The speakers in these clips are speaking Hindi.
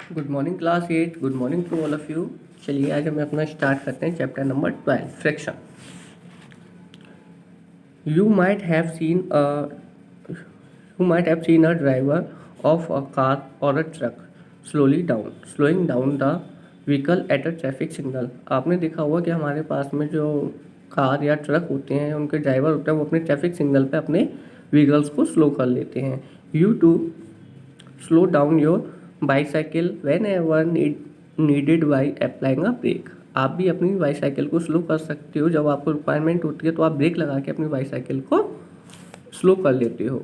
Good morning class 8। Good morning to all of you. चलिए आज हम अपना स्टार्ट करते हैं chapter number 12 friction. You might have seen a driver of a car और a truck slowing down the vehicle at a traffic signal. आपने देखा होगा कि हमारे पास में जो कार या ट्रक होते हैं उनके ड्राइवर होते हैं वो अपने ट्रैफिक सिग्नल पे अपने व्हीकल्स को स्लो कर लेते हैं। You to slow down your bicycle whenever needed by applying a brake. आप भी अपनी बाईसाइकिल को स्लो कर सकते हो। जब आपको रिक्वायरमेंट होती है तो आप ब्रेक लगा के अपनी बाईसाइकिल को स्लो कर लेते हो।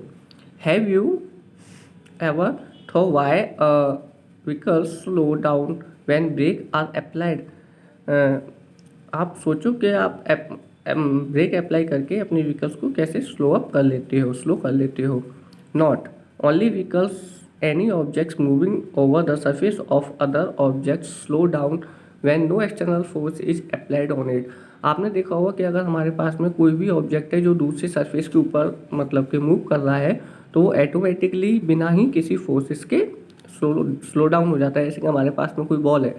Have you ever thought why vehicle slow down when brake are applied. आप सोचो कि आप ब्रेक अप्लाई करके अपने व्हीकल्स को कैसे स्लो कर लेते हो। Not only vehicles any objects moving over the surface of other objects slow down when no external force is applied on it. आपने देखा होगा कि अगर हमारे पास में कोई भी ऑब्जेक्ट है जो दूसरे सरफेस के ऊपर मतलब कि मूव कर रहा है तो वो ऑटोमेटिकली बिना ही किसी फोर्सेस के स्लो डाउन हो जाता है। जैसे कि हमारे पास में कोई बॉल है,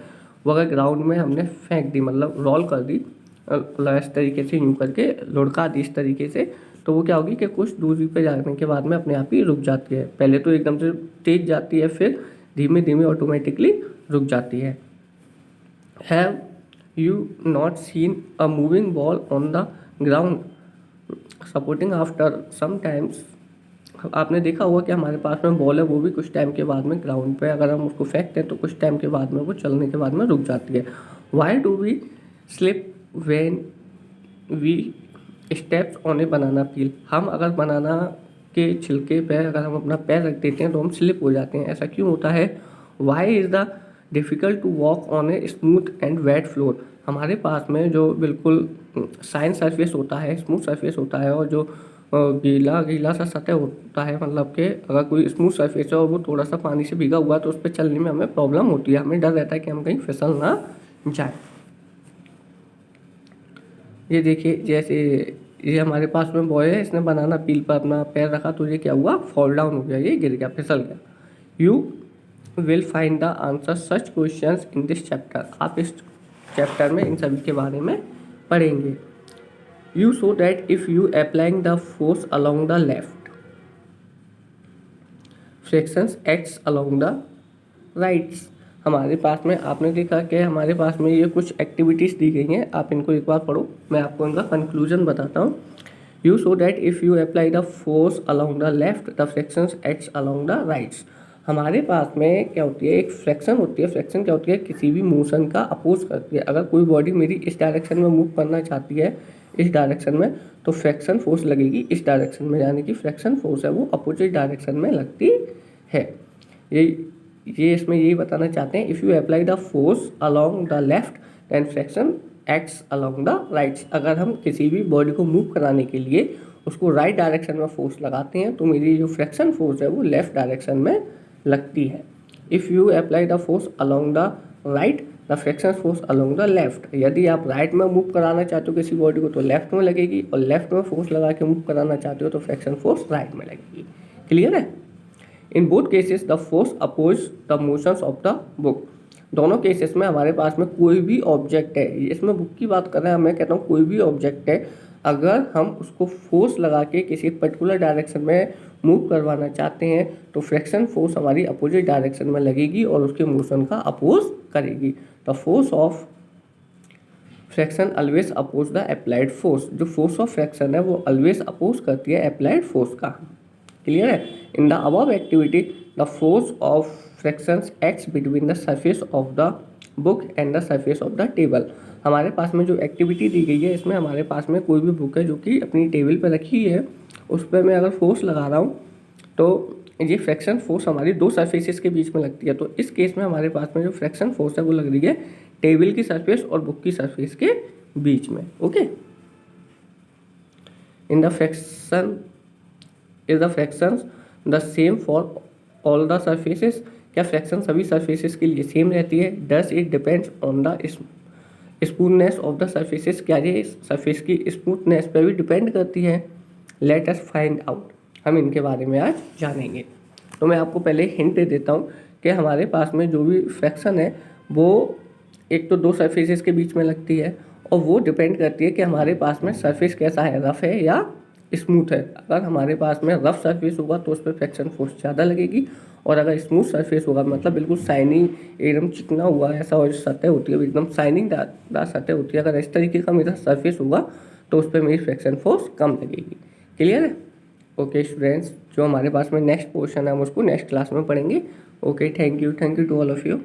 वो अगर ग्राउंड में हमने फेंक दी मतलब रोल कर दी, मतलब इस तरीके से यूँ करके लुढ़का दी इस तरीके से, तो वो क्या होगी कि कुछ दूरी पे जाने के बाद में अपने आप ही रुक जाती है। पहले तो एकदम से तेज जाती है, फिर धीमे धीमे ऑटोमेटिकली रुक जाती है। Have you not seen a moving ball on the ground supporting after some times. आपने देखा होगा कि हमारे पास में बॉल है वो भी कुछ टाइम के बाद में ग्राउंड पे अगर हम उसको फेंकते हैं तो कुछ टाइम के बाद में वो चलने के बाद में रुक जाती है। Why do we slip when we steps on a banana peel. हम अगर बनाना के छिलके पे अगर हम अपना पैर रख देते हैं तो हम स्लिप हो जाते हैं। ऐसा क्यों होता है। Why is the difficult to walk on a smooth and wet floor. हमारे पास में जो बिल्कुल साइन सरफेस होता है, स्मूथ सरफेस होता है, और जो गीला गीला सा सतह होता है, मतलब कि अगर कोई स्मूथ सरफेस है और वो थोड़ा सा पानी से भीगा हुआ है तो उस पर चलने में हमें प्रॉब्लम होती है, हमें डर रहता है कि हम कहीं फिसल ना जाए। ये देखिए, जैसे ये हमारे पास में बॉय है, इसने बनाना पील पर अपना पैर रखा तो ये क्या हुआ, फॉल डाउन हो गया, ये गिर गया, फिसल गया। You will find the answer such questions in this chapter. आप इस चैप्टर में इन सभी के बारे में पढ़ेंगे। You so that if you applying the force along the left frictions acts along the rights. हमारे पास में आपने देखा कि हमारे पास में ये कुछ एक्टिविटीज़ दी गई हैं, आप इनको एक बार पढ़ो, मैं आपको इनका कंक्लूजन बताता हूँ। You so that if you apply the force along the left the frictions acts along the rights. हमारे पास में क्या होती है, एक फ्रैक्शन होती है। फ्रैक्शन क्या होती है, किसी भी मोशन का अपोज करती है। अगर कोई बॉडी मेरी इस डायरेक्शन में मूव करना चाहती है, इस डायरेक्शन में, तो फ्रैक्शन फोर्स लगेगी इस डायरेक्शन में, यानी कि फ्रैक्शन फोर्स है वो अपोजिट डायरेक्शन में लगती है। ये इसमें यही बताना चाहते हैं, if you apply the force along the left then friction acts along the rights. अगर हम किसी भी बॉडी को मूव कराने के लिए उसको राइट डायरेक्शन में फोर्स लगाते हैं तो मेरी जो फ्रैक्शन फोर्स है वो लेफ्ट डायरेक्शन में लगती है। If you apply the force along the right the fraction force along the left. यदि आप राइट में मूव कराना चाहते हो किसी बॉडी को तो लेफ्ट में लगेगी, और लेफ्ट में फोर्स लगा के मूव कराना चाहते हो तो फ्रैक्शन फोर्स राइट में लगेगी। क्लियर है। In both cases the force oppose the motions of the book. दोनों केसेस में हमारे पास में कोई भी ऑब्जेक्ट है, इसमें बुक की बात कर रहे हैं, मैं कहता हूँ कोई भी ऑब्जेक्ट है, अगर हम उसको फोर्स लगा के किसी पर्टिकुलर डायरेक्शन में मूव करवाना चाहते हैं तो फ्रैक्शन फोर्स हमारी अपोजिट डायरेक्शन में लगेगी और उसके मोशन का अपोज करेगी। The force of friction always oppose the applied force. जो फोर्स ऑफ फ्रैक्शन है वो ऑलवेज अपोज करती है अप्लाइड फोर्स का। क्लियर है। In the above activity the force of fractions acts between the surface of the book and the surface of the table. हमारे पास में जो एक्टिविटी दी गई है इसमें हमारे पास में कोई भी बुक है जो कि अपनी टेबल पर रखी है, उस पर मैं अगर फोर्स लगा रहा हूँ तो ये फ्रैक्शन फोर्स हमारी दो सरफेसेस के बीच में लगती है। तो इस केस में हमारे पास में जो फ्रैक्शन फोर्स है वो लग रही है टेबल की सरफेस और बुक की सरफेस के बीच में। Okay. In the fraction is the fractions the same for all the surfaces. क्या फ्रैक्शन सभी सरफेसेस के लिए सेम रहती है। Does it depends on the smoothness of the surfaces. क्या ये सरफेस की स्मूथनेस पर भी डिपेंड करती है। Let us find out. हम इनके बारे में आज जानेंगे। तो मैं आपको पहले हिंट दे देता हूँ कि हमारे पास में जो भी फ्रैक्शन है वो एक तो दो सरफेसेस के बीच में लगती है, और वो डिपेंड करती है कि हमारे पास में सरफेस कैसा है, रफ़ है या स्मूथ है। अगर हमारे पास में रफ़ सरफेस होगा तो उस पर फ्रैक्शन फोर्स ज़्यादा लगेगी, और अगर स्मूथ सरफेस होगा मतलब बिल्कुल शाइनिंग एकदम चिकना हुआ ऐसा, और सतह होती है एकदम शाइनिंग दार सतह होती है, अगर इस तरीके का मेरा सरफेस होगा तो उस पर मेरी फ्रैक्शन फोर्स कम लगेगी। क्लियर है? ओके स्टूडेंट्स, जो हमारे पास में नेक्स्ट पोर्शन है हम उसको नेक्स्ट क्लास में पढ़ेंगे। Okay, thank you to all of you.